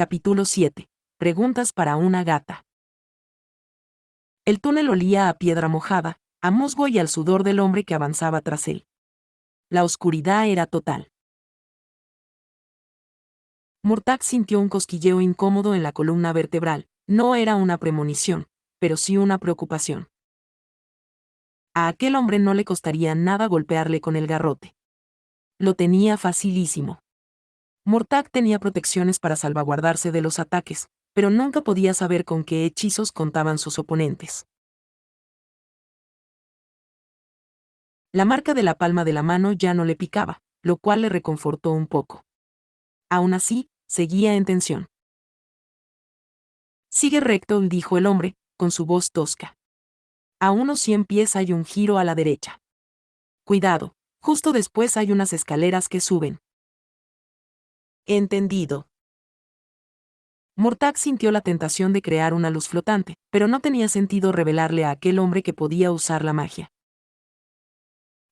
Capítulo 7. Preguntas para una gata. El túnel olía a piedra mojada, a musgo y al sudor del hombre que avanzaba tras él. La oscuridad era total. Murtagh sintió un cosquilleo incómodo en la columna vertebral. No era una premonición, pero sí una preocupación. A aquel hombre no le costaría nada golpearle con el garrote. Lo tenía facilísimo. Murtagh tenía protecciones para salvaguardarse de los ataques, pero nunca podía saber con qué hechizos contaban sus oponentes. La marca de la palma de la mano ya no le picaba, lo cual le reconfortó un poco. Aún así, seguía en tensión. Sigue recto, dijo el hombre, con su voz tosca. A unos 100 pies hay un giro a la derecha. Cuidado, justo después hay unas escaleras que suben. Entendido. Murtagh sintió la tentación de crear una luz flotante, pero no tenía sentido revelarle a aquel hombre que podía usar la magia.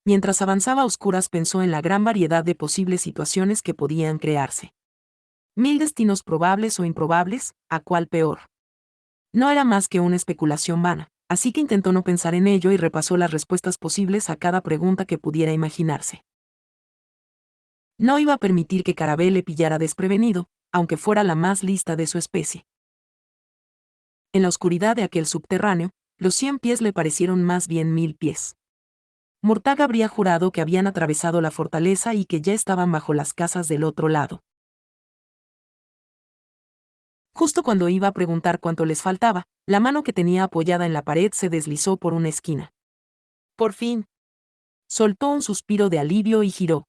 Mientras avanzaba a oscuras pensó en la gran variedad de posibles situaciones que podían crearse. 1000 destinos probables o improbables, ¿a cuál peor? No era más que una especulación vana, así que intentó no pensar en ello y repasó las respuestas posibles a cada pregunta que pudiera imaginarse. No iba a permitir que Carabel le pillara desprevenido, aunque fuera la más lista de su especie. En la oscuridad de aquel subterráneo, los 100 pies le parecieron más bien 1000 pies. Murtagh habría jurado que habían atravesado la fortaleza y que ya estaban bajo las casas del otro lado. Justo cuando iba a preguntar cuánto les faltaba, la mano que tenía apoyada en la pared se deslizó por una esquina. Por fin. Soltó un suspiro de alivio y giró.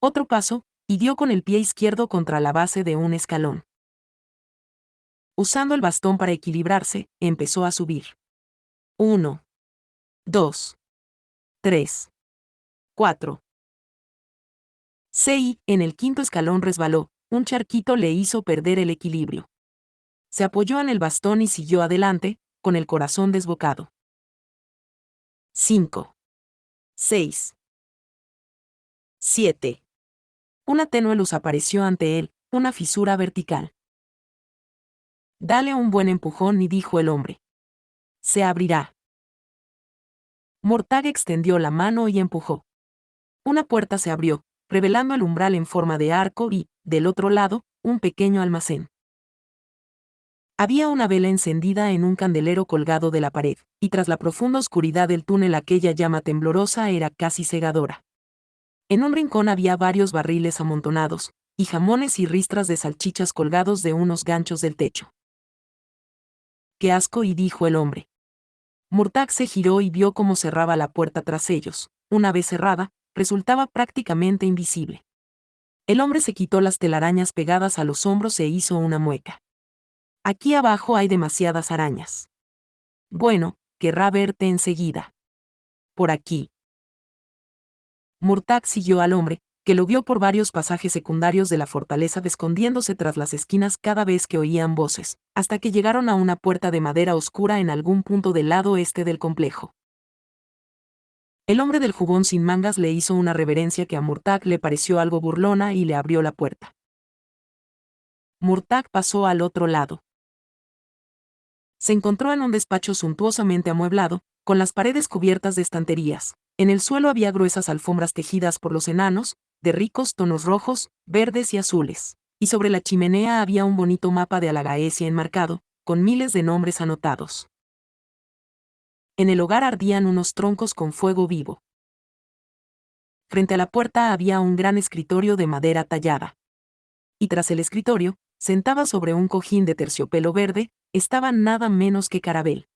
Otro paso, y dio con el pie izquierdo contra la base de un escalón. Usando el bastón para equilibrarse, empezó a subir. 1, 2, 3, 4. 6. En el quinto escalón resbaló, un charquito le hizo perder el equilibrio. Se apoyó en el bastón y siguió adelante, con el corazón desbocado. 5, 6, 7. Una tenue luz apareció ante él, una fisura vertical. Dale un buen empujón, y dijo el hombre. Se abrirá. Murtagh extendió la mano y empujó. Una puerta se abrió, revelando el umbral en forma de arco y, del otro lado, un pequeño almacén. Había una vela encendida en un candelero colgado de la pared, y tras la profunda oscuridad del túnel aquella llama temblorosa era casi cegadora. En un rincón había varios barriles amontonados, y jamones y ristras de salchichas colgados de unos ganchos del techo. ¡Qué asco!, y dijo el hombre. Murtagh se giró y vio cómo cerraba la puerta tras ellos. Una vez cerrada, resultaba prácticamente invisible. El hombre se quitó las telarañas pegadas a los hombros e hizo una mueca. Aquí abajo hay demasiadas arañas. Bueno, querrá verte enseguida. Por aquí. Murtagh siguió al hombre, que lo vio por varios pasajes secundarios de la fortaleza escondiéndose tras las esquinas cada vez que oían voces, hasta que llegaron a una puerta de madera oscura en algún punto del lado este del complejo. El hombre del jubón sin mangas le hizo una reverencia que a Murtagh le pareció algo burlona y le abrió la puerta. Murtagh pasó al otro lado. Se encontró en un despacho suntuosamente amueblado, con las paredes cubiertas de estanterías. En el suelo había gruesas alfombras tejidas por los enanos, de ricos tonos rojos, verdes y azules. Y sobre la chimenea había un bonito mapa de Alagaesia enmarcado, con miles de nombres anotados. En el hogar ardían unos troncos con fuego vivo. Frente a la puerta había un gran escritorio de madera tallada. Y tras el escritorio, sentada sobre un cojín de terciopelo verde, estaba nada menos que Carabel.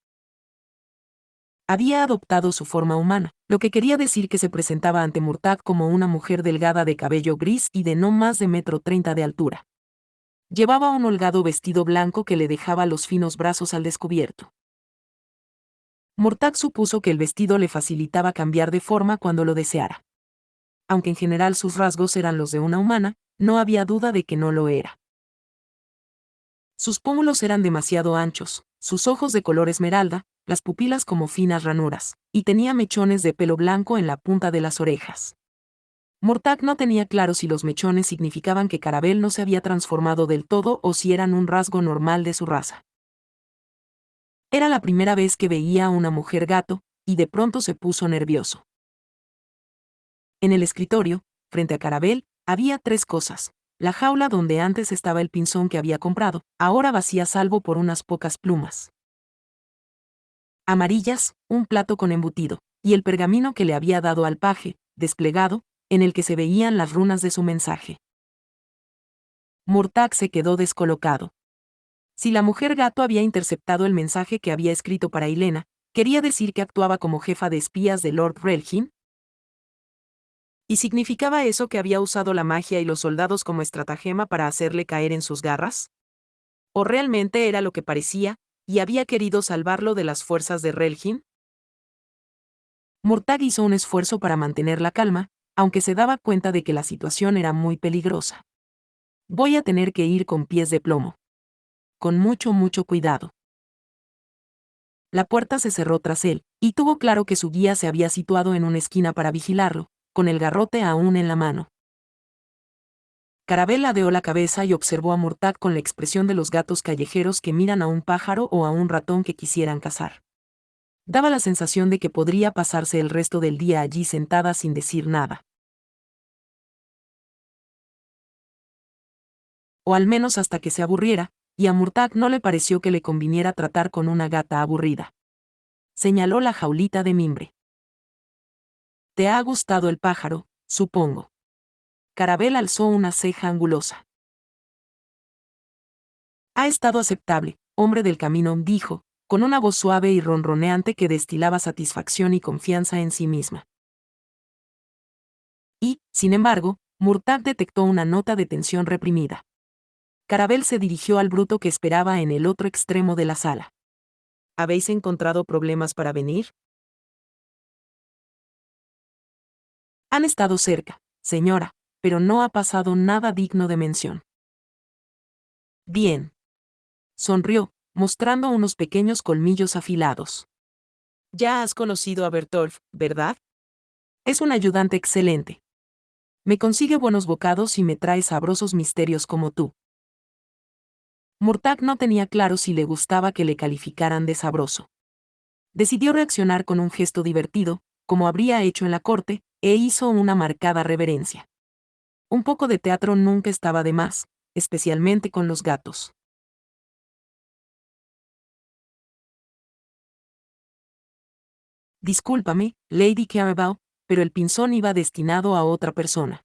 Había adoptado su forma humana, lo que quería decir que se presentaba ante Murtagh como una mujer delgada de cabello gris y de no más de 1,30 m de altura. Llevaba un holgado vestido blanco que le dejaba los finos brazos al descubierto. Murtagh supuso que el vestido le facilitaba cambiar de forma cuando lo deseara. Aunque en general sus rasgos eran los de una humana, no había duda de que no lo era. Sus pómulos eran demasiado anchos, sus ojos de color esmeralda, las pupilas como finas ranuras, y tenía mechones de pelo blanco en la punta de las orejas. Murtagh no tenía claro si los mechones significaban que Carabel no se había transformado del todo o si eran un rasgo normal de su raza. Era la primera vez que veía a una mujer gato, y de pronto se puso nervioso. En el escritorio, frente a Carabel, había 3 cosas. La jaula donde antes estaba el pinzón que había comprado, ahora vacía salvo por unas pocas plumas amarillas, un plato con embutido, y el pergamino que le había dado al paje, desplegado, en el que se veían las runas de su mensaje. Murtagh se quedó descolocado. Si la mujer gato había interceptado el mensaje que había escrito para Hilena, ¿quería decir que actuaba como jefa de espías de Lord Relhin? ¿Y significaba eso que había usado la magia y los soldados como estratagema para hacerle caer en sus garras? ¿O realmente era lo que parecía, y había querido salvarlo de las fuerzas de Relhin? Murtagh hizo un esfuerzo para mantener la calma, aunque se daba cuenta de que la situación era muy peligrosa. Voy a tener que ir con pies de plomo. Con mucho cuidado. La puerta se cerró tras él, y tuvo claro que su guía se había situado en una esquina para vigilarlo, con el garrote aún en la mano. Carabel ladeó la cabeza y observó a Murtagh con la expresión de los gatos callejeros que miran a un pájaro o a un ratón que quisieran cazar. Daba la sensación de que podría pasarse el resto del día allí sentada sin decir nada. O al menos hasta que se aburriera, y a Murtagh no le pareció que le conviniera tratar con una gata aburrida. Señaló la jaulita de mimbre. ¿Te ha gustado el pájaro, supongo? Carabel alzó una ceja angulosa. Ha estado aceptable, hombre del camino, dijo, con una voz suave y ronroneante que destilaba satisfacción y confianza en sí misma. Y, sin embargo, Murtagh detectó una nota de tensión reprimida. Carabel se dirigió al bruto que esperaba en el otro extremo de la sala. ¿Habéis encontrado problemas para venir? Han estado cerca, señora, pero no ha pasado nada digno de mención. Bien. Sonrió, mostrando unos pequeños colmillos afilados. Ya has conocido a Bertolf, ¿verdad? Es un ayudante excelente. Me consigue buenos bocados y me trae sabrosos misterios como tú. Murtagh no tenía claro si le gustaba que le calificaran de sabroso. Decidió reaccionar con un gesto divertido, como habría hecho en la corte, e hizo una marcada reverencia. Un poco de teatro nunca estaba de más, especialmente con los gatos. Discúlpame, Lady Carabao, pero el pinzón iba destinado a otra persona.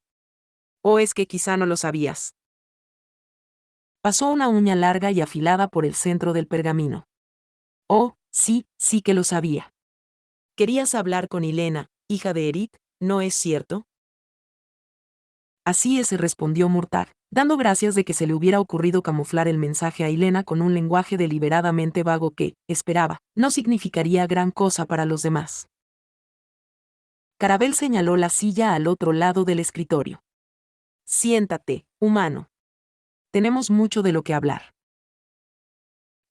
¿O es que quizá no lo sabías? Pasó una uña larga y afilada por el centro del pergamino. Oh, sí que lo sabía. Querías hablar con Hilena, hija de Erit, ¿no es cierto? Así es, respondió Murtagh, dando gracias de que se le hubiera ocurrido camuflar el mensaje a Hilena con un lenguaje deliberadamente vago que, esperaba, no significaría gran cosa para los demás. Carabel señaló la silla al otro lado del escritorio. Siéntate, humano. Tenemos mucho de lo que hablar.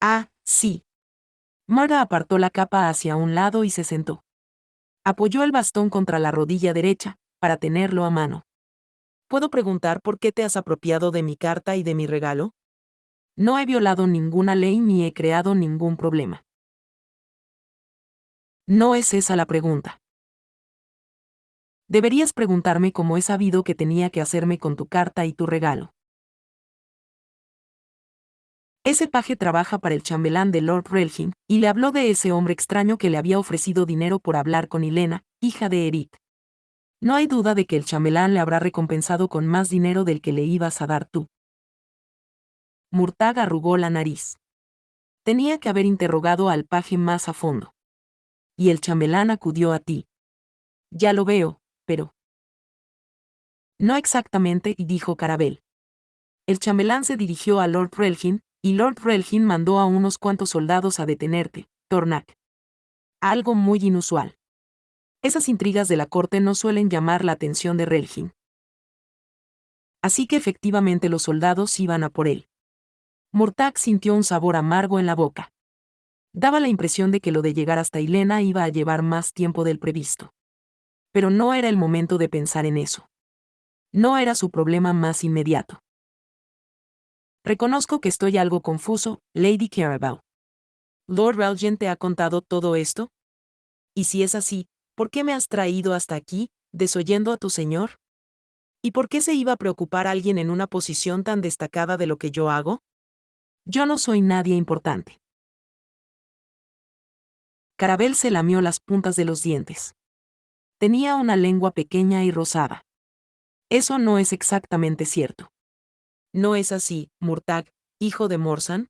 Ah, sí. Marga apartó la capa hacia un lado y se sentó. Apoyó el bastón contra la rodilla derecha, para tenerlo a mano. ¿Puedo preguntar por qué te has apropiado de mi carta y de mi regalo? No he violado ninguna ley ni he creado ningún problema. No es esa la pregunta. Deberías preguntarme cómo he sabido que tenía que hacerme con tu carta y tu regalo. Ese paje trabaja para el chambelán de Lord Relhin, y le habló de ese hombre extraño que le había ofrecido dinero por hablar con Hilena, hija de Erit. No hay duda de que el chambelán le habrá recompensado con más dinero del que le ibas a dar tú. Murtagh arrugó la nariz. Tenía que haber interrogado al paje más a fondo. Y el chambelán acudió a ti. Ya lo veo, pero... No exactamente, dijo Carabel. El chambelán se dirigió a Lord Relhin, y Lord Relhin mandó a unos cuantos soldados a detenerte, Tornak. Algo muy inusual. Esas intrigas de la corte no suelen llamar la atención de Relhin. Así que efectivamente los soldados iban a por él. Murtagh sintió un sabor amargo en la boca. Daba la impresión de que lo de llegar hasta Hilena iba a llevar más tiempo del previsto. Pero no era el momento de pensar en eso. No era su problema más inmediato. Reconozco que estoy algo confuso, Lady Carabao. ¿Lord Relgent te ha contado todo esto? Y si es así, ¿por qué me has traído hasta aquí, desoyendo a tu señor? ¿Y por qué se iba a preocupar alguien en una posición tan destacada de lo que yo hago? Yo no soy nadie importante. Carabel se lamió las puntas de los dientes. Tenía una lengua pequeña y rosada. Eso no es exactamente cierto. ¿No es así, Murtagh, hijo de Morsan?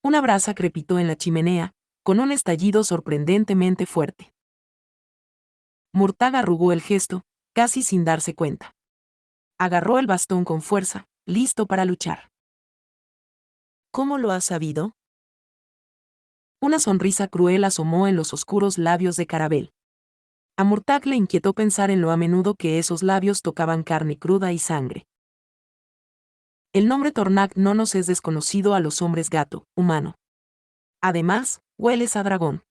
Una brasa crepitó en la chimenea, con un estallido sorprendentemente fuerte. Murtagh arrugó el gesto, casi sin darse cuenta. Agarró el bastón con fuerza, listo para luchar. ¿Cómo lo has sabido? Una sonrisa cruel asomó en los oscuros labios de Carabel. A Murtagh le inquietó pensar en lo a menudo que esos labios tocaban carne cruda y sangre. El nombre Tornag no nos es desconocido a los hombres gato, humano. Además, hueles a dragón.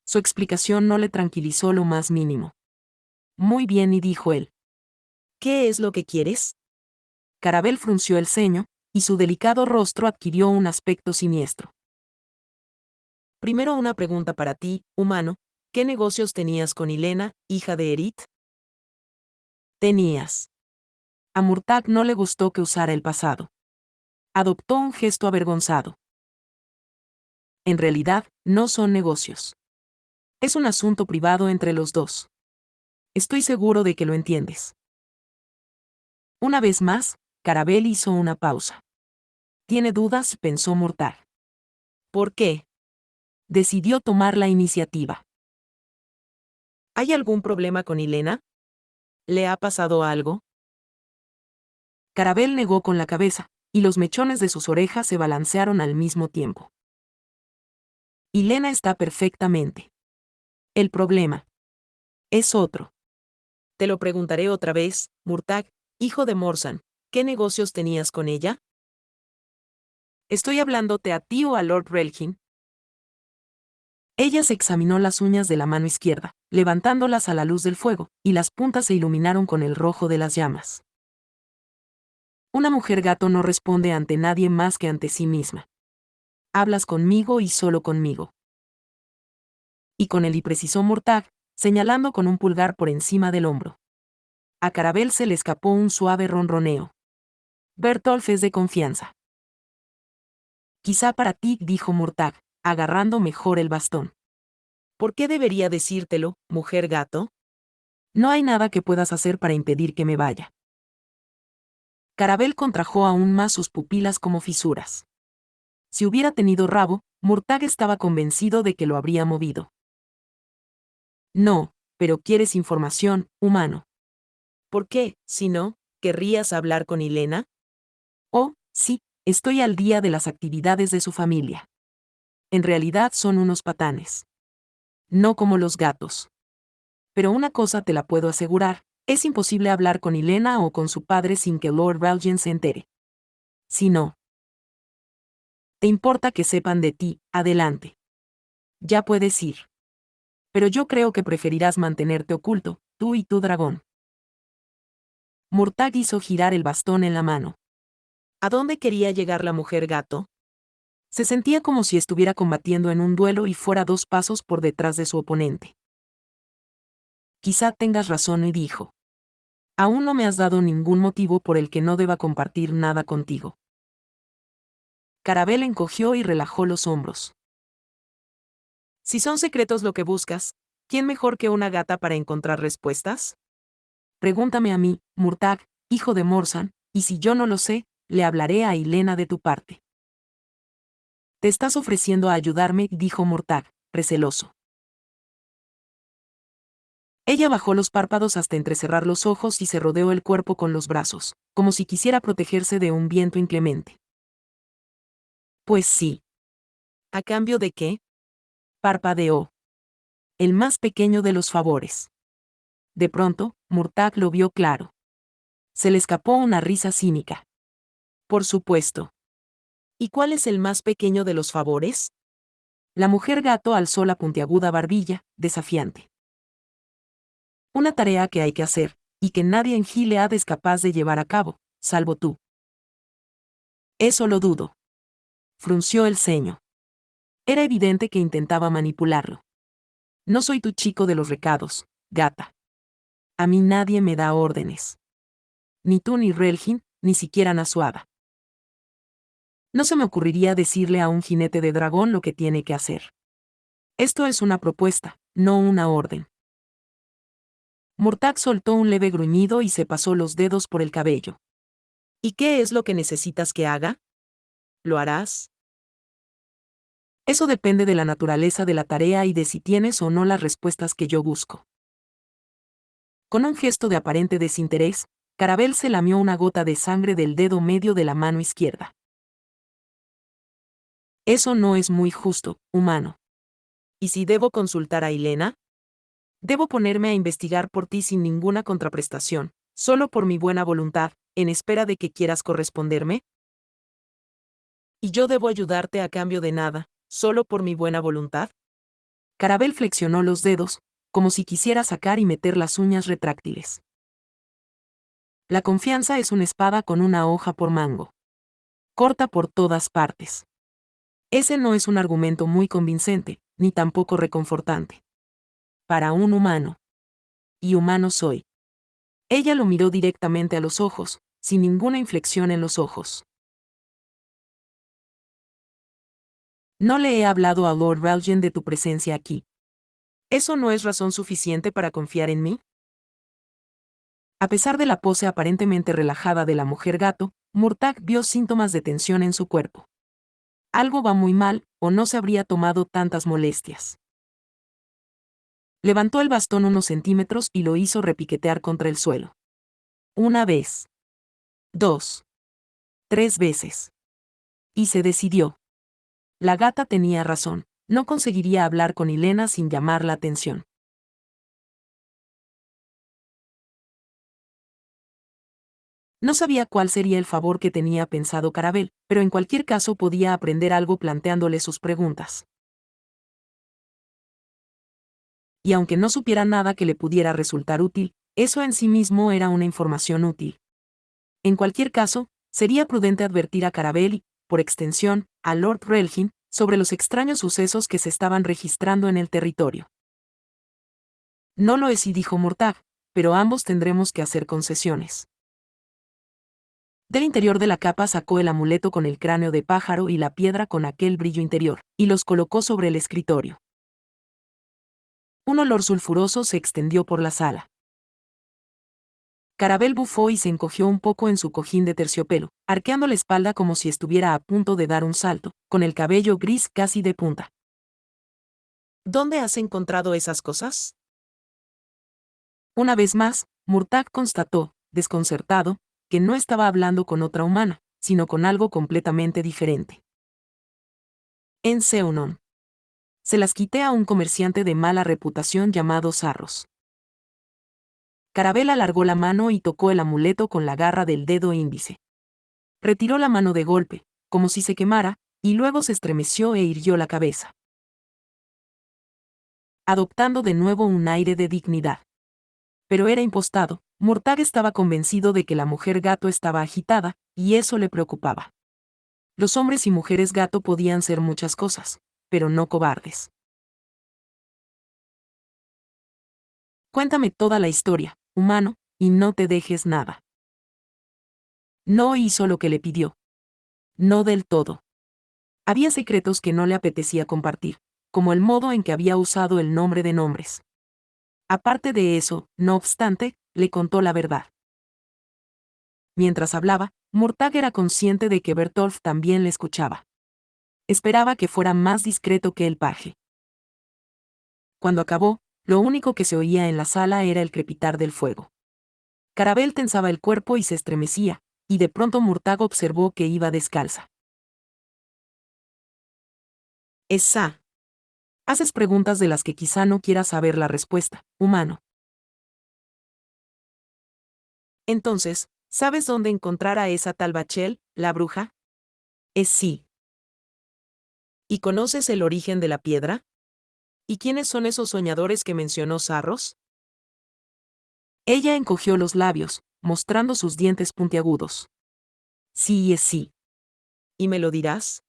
Su explicación no le tranquilizó lo más mínimo. Muy bien, y dijo él. ¿Qué es lo que quieres? Carabel frunció el ceño, y su delicado rostro adquirió un aspecto siniestro. Primero una pregunta para ti, humano. ¿Qué negocios tenías con Hilena, hija de Erit? Tenías. A Murtagh no le gustó que usara el pasado. Adoptó un gesto avergonzado. En realidad, no son negocios. Es un asunto privado entre los dos. Estoy seguro de que lo entiendes. Una vez más, Carabel hizo una pausa. ¿Tiene dudas?, pensó Murtagh. ¿Por qué? Decidió tomar la iniciativa. ¿Hay algún problema con Hilena? ¿Le ha pasado algo? Carabel negó con la cabeza, y los mechones de sus orejas se balancearon al mismo tiempo. Hilena está perfectamente. El problema es otro. Te lo preguntaré otra vez, Murtagh, hijo de Morsan, ¿qué negocios tenías con ella? ¿Estoy hablándote a ti o a Lord Relgin? Ella se examinó las uñas de la mano izquierda, levantándolas a la luz del fuego, y las puntas se iluminaron con el rojo de las llamas. Una mujer gato no responde ante nadie más que ante sí misma. Hablas conmigo y solo conmigo. Y con él, y precisó Murtagh, señalando con un pulgar por encima del hombro. A Carabel se le escapó un suave ronroneo. Bertolf es de confianza. Quizá para ti, dijo Murtagh, agarrando mejor el bastón. ¿Por qué debería decírtelo, mujer gato? No hay nada que puedas hacer para impedir que me vaya. Carabel contrajo aún más sus pupilas como fisuras. Si hubiera tenido rabo, Murtagh estaba convencido de que lo habría movido. No, pero quieres información, humano. ¿Por qué, si no, querrías hablar con Hilena? Oh, sí, estoy al día de las actividades de su familia. En realidad son unos patanes. No como los gatos. Pero una cosa te la puedo asegurar, es imposible hablar con Hilena o con su padre sin que Lord Relgin se entere. Si no te importa que sepan de ti, adelante. Ya puedes ir. Pero yo creo que preferirás mantenerte oculto, tú y tu dragón. Murtagh hizo girar el bastón en la mano. ¿A dónde quería llegar la mujer gato? Se sentía como si estuviera combatiendo en un duelo y fuera 2 pasos por detrás de su oponente. Quizá tengas razón, y dijo. Aún no me has dado ningún motivo por el que no deba compartir nada contigo. Carabel encogió y relajó los hombros. Si son secretos lo que buscas, ¿quién mejor que una gata para encontrar respuestas? Pregúntame a mí, Murtagh, hijo de Morsan, y si yo no lo sé, le hablaré a Hilena de tu parte. Te estás ofreciendo a ayudarme, dijo Murtagh, receloso. Ella bajó los párpados hasta entrecerrar los ojos y se rodeó el cuerpo con los brazos, como si quisiera protegerse de un viento inclemente. Pues sí. ¿A cambio de qué? Parpadeó. El más pequeño de los favores. De pronto, Murtagh lo vio claro. Se le escapó una risa cínica. Por supuesto. ¿Y cuál es el más pequeño de los favores? La mujer gato alzó la puntiaguda barbilla, desafiante. Una tarea que hay que hacer, y que nadie en Gilead es capaz de llevar a cabo, salvo tú. Eso lo dudo. Frunció el ceño. Era evidente que intentaba manipularlo. No soy tu chico de los recados, gata. A mí nadie me da órdenes. Ni tú ni Relgin, ni siquiera Nasuada. No se me ocurriría decirle a un jinete de dragón lo que tiene que hacer. Esto es una propuesta, no una orden. Murtagh soltó un leve gruñido y se pasó los dedos por el cabello. ¿Y qué es lo que necesitas que haga? ¿Lo harás? Eso depende de la naturaleza de la tarea y de si tienes o no las respuestas que yo busco. Con un gesto de aparente desinterés, Carabel se lamió una gota de sangre del dedo medio de la mano izquierda. Eso no es muy justo, humano. ¿Y si debo consultar a Hilena? Debo ponerme a investigar por ti sin ninguna contraprestación, solo por mi buena voluntad, en espera de que quieras corresponderme. ¿Y yo debo ayudarte a cambio de nada, solo por mi buena voluntad? Carabel flexionó los dedos, como si quisiera sacar y meter las uñas retráctiles. La confianza es una espada con una hoja por mango. Corta por todas partes. Ese no es un argumento muy convincente, ni tampoco reconfortante. Para un humano. Y humano soy. Ella lo miró directamente a los ojos, sin ninguna inflexión en los ojos. No le he hablado a Lord Ralgen de tu presencia aquí. ¿Eso no es razón suficiente para confiar en mí? A pesar de la pose aparentemente relajada de la mujer gato, Murtagh vio síntomas de tensión en su cuerpo. Algo va muy mal, o no se habría tomado tantas molestias. Levantó el bastón unos centímetros y lo hizo repiquetear contra el suelo. Una vez. 2. 3 veces. Y se decidió. La gata tenía razón, no conseguiría hablar con Hilena sin llamar la atención. No sabía cuál sería el favor que tenía pensado Carabel, pero en cualquier caso podía aprender algo planteándole sus preguntas. Y aunque no supiera nada que le pudiera resultar útil, eso en sí mismo era una información útil. En cualquier caso, sería prudente advertir a Carabel y, por extensión, a Lord Relgin, sobre los extraños sucesos que se estaban registrando en el territorio. No lo es y dijo Murtagh, pero ambos tendremos que hacer concesiones. Del interior de la capa sacó el amuleto con el cráneo de pájaro y la piedra con aquel brillo interior, y los colocó sobre el escritorio. Un olor sulfuroso se extendió por la sala. Carabel bufó y se encogió un poco en su cojín de terciopelo, arqueando la espalda como si estuviera a punto de dar un salto, con el cabello gris casi de punta. ¿Dónde has encontrado esas cosas? Una vez más, Murtagh constató, desconcertado, que no estaba hablando con otra humana, sino con algo completamente diferente. En Seunon. Se las quité a un comerciante de mala reputación llamado Sarros. Carabel alargó la mano y tocó el amuleto con la garra del dedo índice. Retiró la mano de golpe, como si se quemara, y luego se estremeció e irguió la cabeza, adoptando de nuevo un aire de dignidad. Pero era impostado. Murtagh estaba convencido de que la mujer gato estaba agitada, y eso le preocupaba. Los hombres y mujeres gato podían ser muchas cosas, pero no cobardes. Cuéntame toda la historia, humano, y no te dejes nada. No hizo lo que le pidió. No del todo. Había secretos que no le apetecía compartir, como el modo en que había usado el nombre de nombres. Aparte de eso, no obstante, le contó la verdad. Mientras hablaba, Murtagh era consciente de que Bertolf también le escuchaba. Esperaba que fuera más discreto que el paje. Cuando acabó, lo único que se oía en la sala era el crepitar del fuego. Carabel tensaba el cuerpo y se estremecía, y de pronto Murtagh observó que iba descalza. Esa. Haces preguntas de las que quizá no quieras saber la respuesta, humano. Entonces, ¿sabes dónde encontrar a esa tal Bachel, la bruja? Sí. ¿Y conoces el origen de la piedra? ¿Y quiénes son esos soñadores que mencionó Sarros? Ella encogió los labios, mostrando sus dientes puntiagudos. Sí es sí. ¿Y me lo dirás?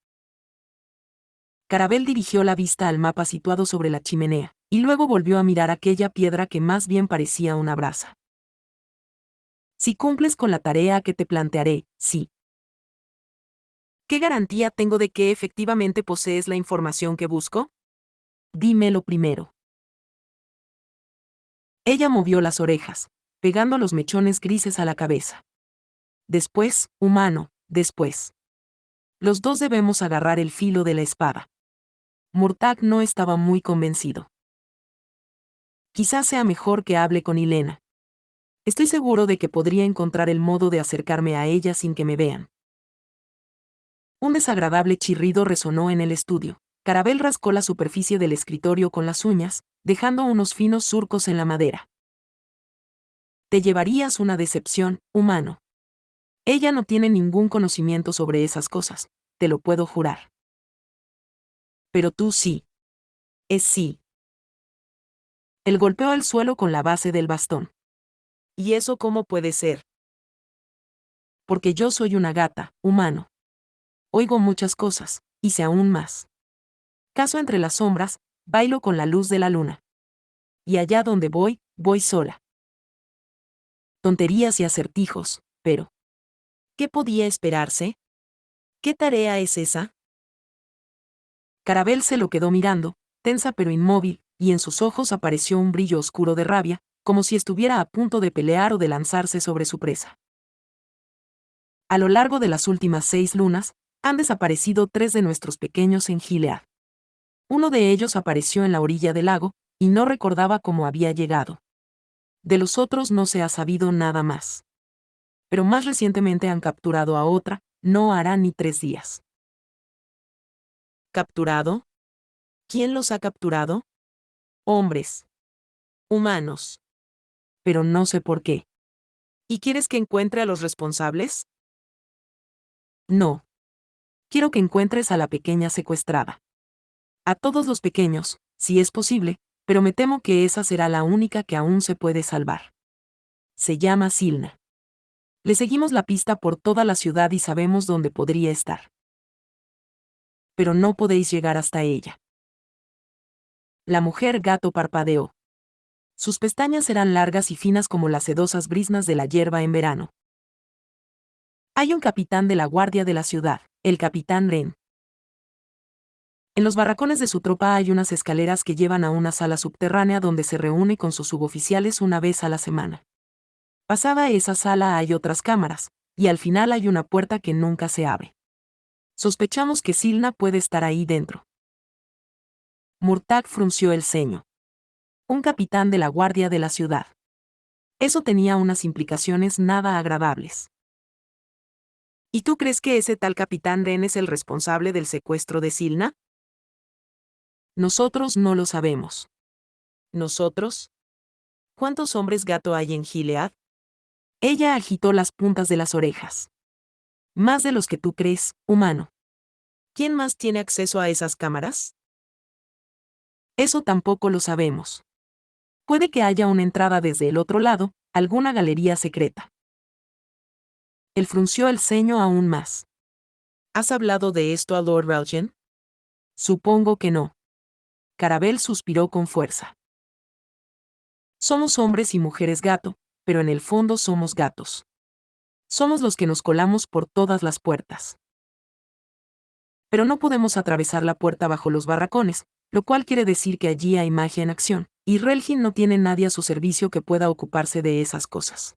Carabel dirigió la vista al mapa situado sobre la chimenea, y luego volvió a mirar aquella piedra que más bien parecía una brasa. Si cumples con la tarea que te plantearé, sí. ¿Qué garantía tengo de que efectivamente posees la información que busco? Dímelo primero. Ella movió las orejas, pegando los mechones grises a la cabeza. Después, humano, después. Los dos debemos agarrar el filo de la espada. Murtagh no estaba muy convencido. Quizás sea mejor que hable con Hilena. Estoy seguro de que podría encontrar el modo de acercarme a ella sin que me vean. Un desagradable chirrido resonó en el estudio. Carabel rascó la superficie del escritorio con las uñas, dejando unos finos surcos en la madera. Te llevarías una decepción, humano. Ella no tiene ningún conocimiento sobre esas cosas, te lo puedo jurar. Pero tú sí. Es sí. Él golpeó el suelo con la base del bastón. ¿Y eso cómo puede ser? Porque yo soy una gata, humano. Oigo muchas cosas, y sé aún más. Caso entre las sombras, bailo con la luz de la luna. Y allá donde voy, voy sola. Tonterías y acertijos, pero ¿qué podía esperarse? ¿Qué tarea es esa? Carabel se lo quedó mirando, tensa pero inmóvil, y en sus ojos apareció un brillo oscuro de rabia, como si estuviera a punto de pelear o de lanzarse sobre su presa. A lo largo de las últimas 6 lunas, han desaparecido 3 de nuestros pequeños en Gilead. Uno de ellos apareció en la orilla del lago, y no recordaba cómo había llegado. De los otros no se ha sabido nada más. Pero más recientemente han capturado a otra, no hará ni 3 días. ¿Capturado? ¿Quién los ha capturado? Hombres. Humanos. Pero no sé por qué. ¿Y quieres que encuentre a los responsables? No. Quiero que encuentres a la pequeña secuestrada. A todos los pequeños, si es posible, pero me temo que esa será la única que aún se puede salvar. Se llama Silna. Le seguimos la pista por toda la ciudad y sabemos dónde podría estar. Pero no podéis llegar hasta ella. La mujer gato parpadeó. Sus pestañas eran largas y finas como las sedosas briznas de la hierba en verano. Hay un capitán de la guardia de la ciudad, el capitán Wren. En los barracones de su tropa hay unas escaleras que llevan a una sala subterránea donde se reúne con sus suboficiales una vez a la semana. Pasada esa sala hay otras cámaras, y al final hay una puerta que nunca se abre. Sospechamos que Silna puede estar ahí dentro. Murtagh frunció el ceño. Un capitán de la guardia de la ciudad. Eso tenía unas implicaciones nada agradables. ¿Y tú crees que ese tal capitán Wren es el responsable del secuestro de Silna? Nosotros no lo sabemos. ¿Nosotros? ¿Cuántos hombres gato hay en Gilead? Ella agitó las puntas de las orejas. Más de los que tú crees, humano. ¿Quién más tiene acceso a esas cámaras? Eso tampoco lo sabemos. Puede que haya una entrada desde el otro lado, alguna galería secreta. Él frunció el ceño aún más. ¿Has hablado de esto a Lord Valjean? Supongo que no. Carabel suspiró con fuerza. Somos hombres y mujeres gato, pero en el fondo somos gatos. Somos los que nos colamos por todas las puertas. Pero no podemos atravesar la puerta bajo los barracones, lo cual quiere decir que allí hay magia en acción, y Relgin no tiene nadie a su servicio que pueda ocuparse de esas cosas.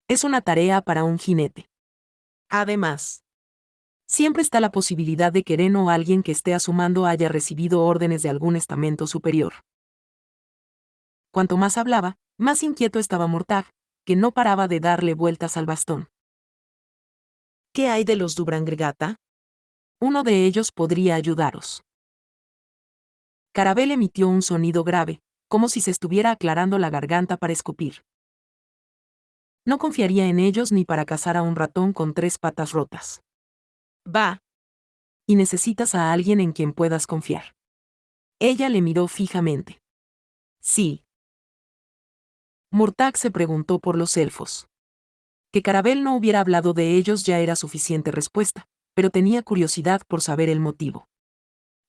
Es una tarea para un jinete. Además, siempre está la posibilidad de que Eren o alguien que esté a su mando haya recibido órdenes de algún estamento superior. Cuanto más hablaba, más inquieto estaba Murtagh, que no paraba de darle vueltas al bastón. ¿Qué hay de los Dubrangregata? Uno de ellos podría ayudaros. Carabel emitió un sonido grave, como si se estuviera aclarando la garganta para escupir. No confiaría en ellos ni para cazar a un ratón con 3 patas rotas. Va. Y necesitas a alguien en quien puedas confiar. Ella le miró fijamente. Sí. Murtagh se preguntó por los elfos. Que Carabel no hubiera hablado de ellos ya era suficiente respuesta, pero tenía curiosidad por saber el motivo.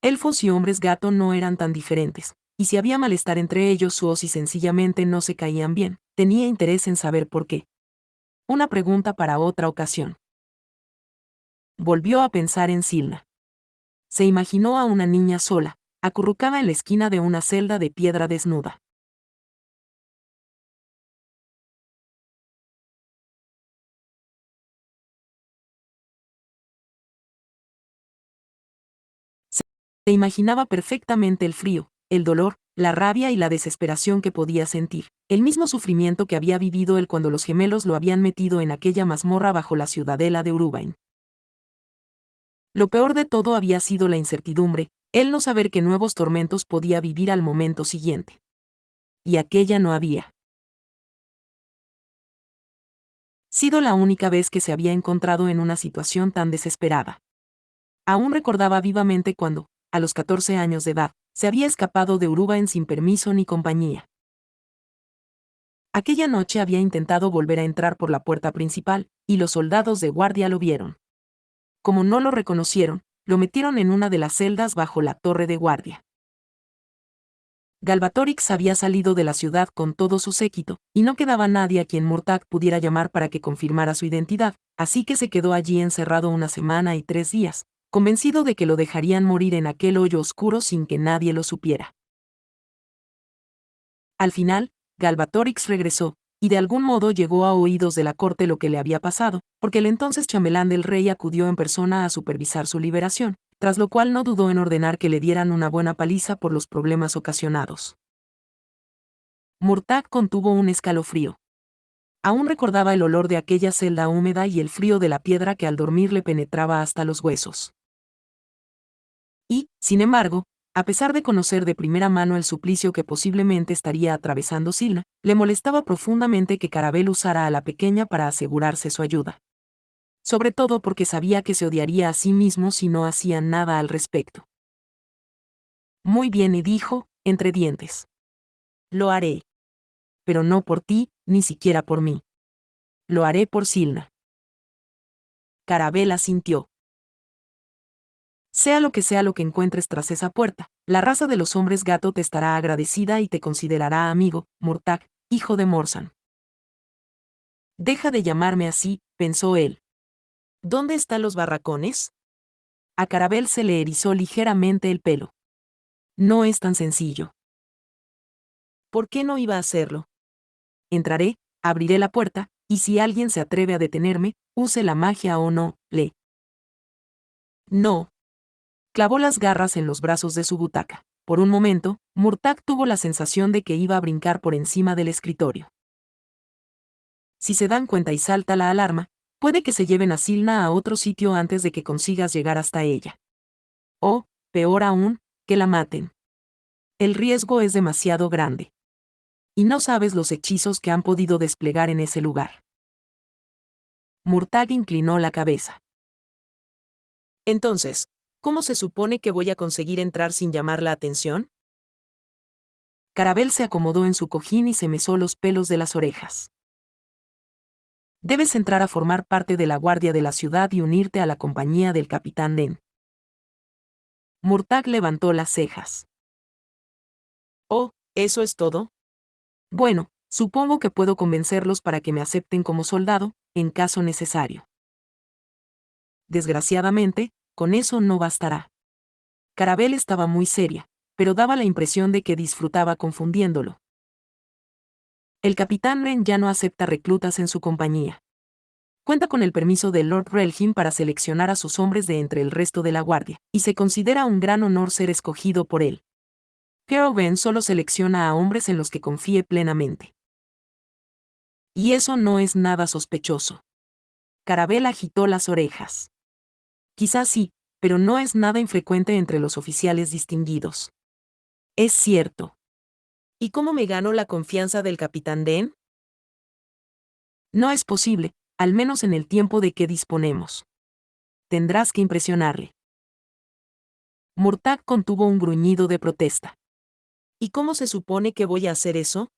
Elfos y hombres gato no eran tan diferentes, y si había malestar entre ellos o si sencillamente no se caían bien, tenía interés en saber por qué. Una pregunta para otra ocasión. Volvió a pensar en Silna. Se imaginó a una niña sola, acurrucada en la esquina de una celda de piedra desnuda. Se imaginaba perfectamente el frío, el dolor, la rabia y la desesperación que podía sentir, el mismo sufrimiento que había vivido él cuando los gemelos lo habían metido en aquella mazmorra bajo la ciudadela de Urubain. Lo peor de todo había sido la incertidumbre, el no saber qué nuevos tormentos podía vivir al momento siguiente. Y aquella no había sido la única vez que se había encontrado en una situación tan desesperada. Aún recordaba vivamente cuando, a los 14 años de edad, se había escapado de Urubain sin permiso ni compañía. Aquella noche había intentado volver a entrar por la puerta principal, y los soldados de guardia lo vieron. Como no lo reconocieron, lo metieron en una de las celdas bajo la torre de guardia. Galbatorix había salido de la ciudad con todo su séquito, y no quedaba nadie a quien Murtagh pudiera llamar para que confirmara su identidad, así que se quedó allí encerrado una semana y 3 días, convencido de que lo dejarían morir en aquel hoyo oscuro sin que nadie lo supiera. Al final, Galbatorix regresó, y de algún modo llegó a oídos de la corte lo que le había pasado, porque el entonces chambelán del rey acudió en persona a supervisar su liberación, tras lo cual no dudó en ordenar que le dieran una buena paliza por los problemas ocasionados. Murtagh contuvo un escalofrío. Aún recordaba el olor de aquella celda húmeda y el frío de la piedra que al dormir le penetraba hasta los huesos. Y, sin embargo, a pesar de conocer de primera mano el suplicio que posiblemente estaría atravesando Silna, le molestaba profundamente que Carabel usara a la pequeña para asegurarse su ayuda. Sobre todo porque sabía que se odiaría a sí mismo si no hacía nada al respecto. Muy bien, y dijo, entre dientes. Lo haré. Pero no por ti, ni siquiera por mí. Lo haré por Silna. Carabel asintió. Sea lo que encuentres tras esa puerta, la raza de los hombres gato te estará agradecida y te considerará amigo, Murtagh, hijo de Morsan. Deja de llamarme así, pensó él. ¿Dónde están los barracones? A Carabel se le erizó ligeramente el pelo. No es tan sencillo. ¿Por qué no iba a hacerlo? Entraré, abriré la puerta, y si alguien se atreve a detenerme, use la magia o no, le. No. Clavó las garras en los brazos de su butaca. Por un momento, Murtagh tuvo la sensación de que iba a brincar por encima del escritorio. Si se dan cuenta y salta la alarma, puede que se lleven a Silna a otro sitio antes de que consigas llegar hasta ella. O, peor aún, que la maten. El riesgo es demasiado grande. Y no sabes los hechizos que han podido desplegar en ese lugar. Murtagh inclinó la cabeza. Entonces, ¿cómo se supone que voy a conseguir entrar sin llamar la atención? Carabel se acomodó en su cojín y se mesó los pelos de las orejas. Debes entrar a formar parte de la guardia de la ciudad y unirte a la compañía del capitán Den. Murtagh levantó las cejas. Oh, ¿eso es todo? Bueno, supongo que puedo convencerlos para que me acepten como soldado, en caso necesario. Desgraciadamente, con eso no bastará. Carabel estaba muy seria, pero daba la impresión de que disfrutaba confundiéndolo. El capitán Wren ya no acepta reclutas en su compañía. Cuenta con el permiso de Lord Relham para seleccionar a sus hombres de entre el resto de la guardia, y se considera un gran honor ser escogido por él. Keowen solo selecciona a hombres en los que confíe plenamente. Y eso no es nada sospechoso. Carabel agitó las orejas. Quizás sí, pero no es nada infrecuente entre los oficiales distinguidos. Es cierto. ¿Y cómo me gano la confianza del capitán Den? No es posible, al menos en el tiempo de que disponemos. Tendrás que impresionarle. Murtagh contuvo un gruñido de protesta. ¿Y cómo se supone que voy a hacer eso?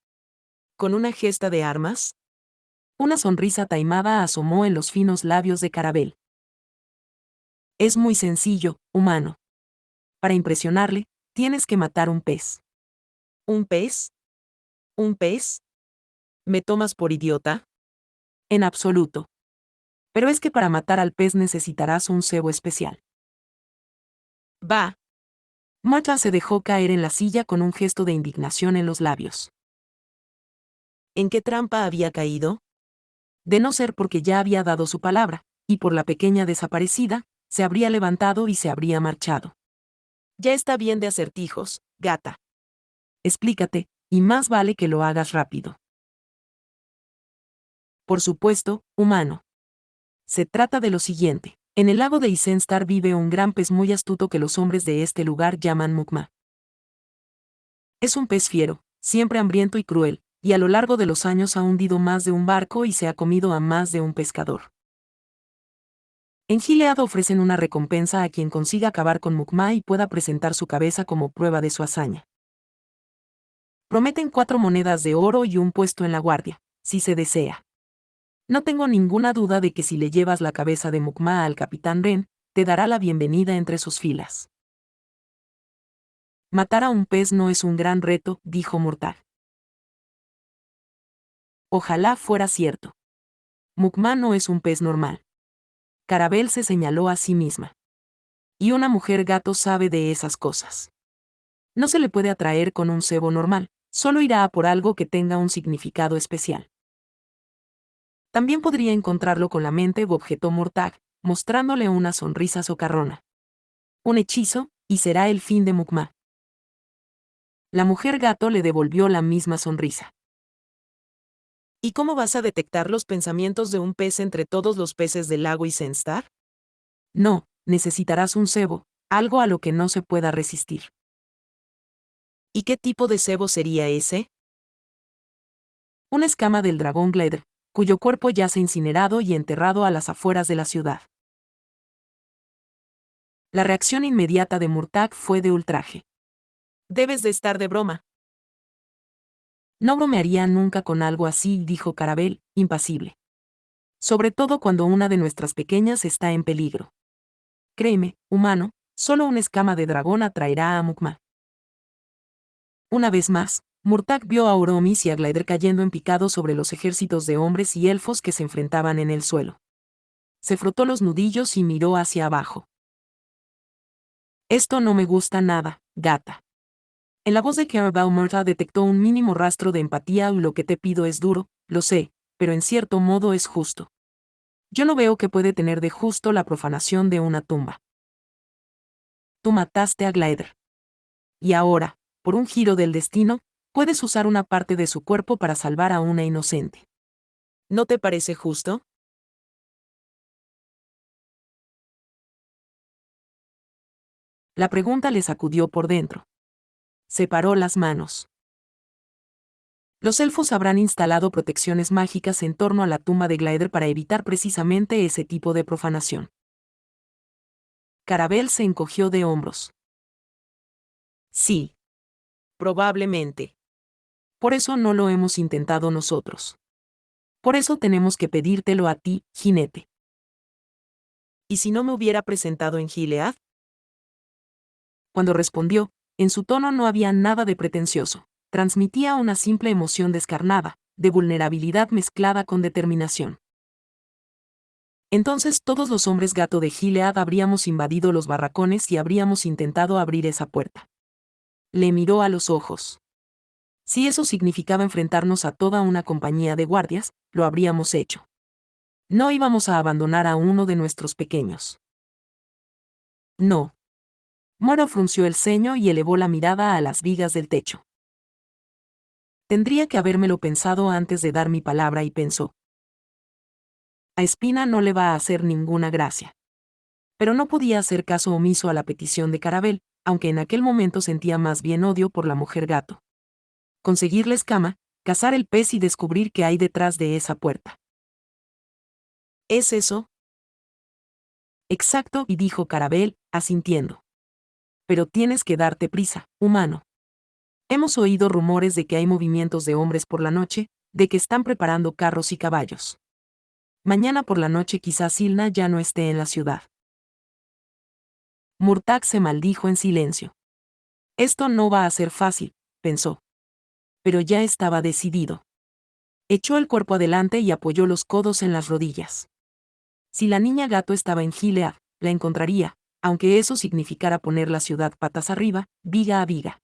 ¿Con una gesta de armas? Una sonrisa taimada asomó en los finos labios de Carabel. Es muy sencillo, humano. Para impresionarle, tienes que matar un pez. ¿Un pez? ¿Un pez? ¿Me tomas por idiota? En absoluto. Pero es que para matar al pez necesitarás un cebo especial. Va. Marta se dejó caer en la silla con un gesto de indignación en los labios. ¿En qué trampa había caído? De no ser porque ya había dado su palabra, y por la pequeña desaparecida, se habría levantado y se habría marchado. Ya está bien de acertijos, gata. Explícate, y más vale que lo hagas rápido. Por supuesto, humano. Se trata de lo siguiente. En el lago de Isenstar vive un gran pez muy astuto que los hombres de este lugar llaman Mukma. Es un pez fiero, siempre hambriento y cruel, y a lo largo de los años ha hundido más de un barco y se ha comido a más de un pescador. En Gilead ofrecen una recompensa a quien consiga acabar con Mukma y pueda presentar su cabeza como prueba de su hazaña. Prometen 4 monedas de oro y un puesto en la guardia, si se desea. No tengo ninguna duda de que si le llevas la cabeza de Mukma al capitán Ren, te dará la bienvenida entre sus filas. Matar a un pez no es un gran reto, dijo Murtagh. Ojalá fuera cierto. Mukma no es un pez normal. Carabel se señaló a sí misma. Y una mujer gato sabe de esas cosas. No se le puede atraer con un cebo normal, solo irá a por algo que tenga un significado especial. También podría encontrarlo con la mente, objetó Murtagh, mostrándole una sonrisa socarrona. Un hechizo, y será el fin de Mukma. La mujer gato le devolvió la misma sonrisa. ¿Y cómo vas a detectar los pensamientos de un pez entre todos los peces del lago Isenstar? No, necesitarás un cebo, algo a lo que no se pueda resistir. ¿Y qué tipo de cebo sería ese? Una escama del dragón Glider, cuyo cuerpo yace incinerado y enterrado a las afueras de la ciudad. La reacción inmediata de Murtagh fue de ultraje. Debes de estar de broma. No bromearía nunca con algo así, dijo Carabel, impasible. Sobre todo cuando una de nuestras pequeñas está en peligro. Créeme, humano, solo una escama de dragón atraerá a Mukma. Una vez más, Murtagh vio a Oromis y a Glider cayendo en picado sobre los ejércitos de hombres y elfos que se enfrentaban en el suelo. Se frotó los nudillos y miró hacia abajo. Esto no me gusta nada, gata. En la voz de Carabel Murtagh detectó un mínimo rastro de empatía. Lo que te pido es duro, lo sé, pero en cierto modo es justo. Yo no veo qué puede tener de justo la profanación de una tumba. Tú mataste a Glider. Y ahora, por un giro del destino, puedes usar una parte de su cuerpo para salvar a una inocente. ¿No te parece justo? La pregunta le sacudió por dentro. Separó las manos. Los elfos habrán instalado protecciones mágicas en torno a la tumba de Glider para evitar precisamente ese tipo de profanación. Carabel se encogió de hombros. Sí. Probablemente. Por eso no lo hemos intentado nosotros. Por eso tenemos que pedírtelo a ti, jinete. ¿Y si no me hubiera presentado en Gilead? Cuando respondió, en su tono no había nada de pretencioso. Transmitía una simple emoción descarnada, de vulnerabilidad mezclada con determinación. Entonces todos los hombres gato de Gilead habríamos invadido los barracones y habríamos intentado abrir esa puerta. Le miró a los ojos. Si eso significaba enfrentarnos a toda una compañía de guardias, lo habríamos hecho. No íbamos a abandonar a uno de nuestros pequeños. No. Moro frunció el ceño y elevó la mirada a las vigas del techo. Tendría que habérmelo pensado antes de dar mi palabra, y pensó. A Espina no le va a hacer ninguna gracia. Pero no podía hacer caso omiso a la petición de Carabel, aunque en aquel momento sentía más bien odio por la mujer gato. Conseguir la escama, cazar el pez y descubrir qué hay detrás de esa puerta. ¿Es eso? Exacto, y dijo Carabel, asintiendo. Pero tienes que darte prisa, humano. Hemos oído rumores de que hay movimientos de hombres por la noche, de que están preparando carros y caballos. Mañana por la noche quizás Silna ya no esté en la ciudad. Murtag se maldijo en silencio. Esto no va a ser fácil, pensó. Pero ya estaba decidido. Echó el cuerpo adelante y apoyó los codos en las rodillas. Si la niña gato estaba en Gilead, la encontraría, aunque eso significara poner la ciudad patas arriba, viga a viga.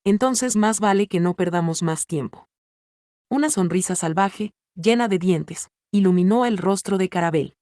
Entonces más vale que no perdamos más tiempo. Una sonrisa salvaje, llena de dientes, iluminó el rostro de Carabel.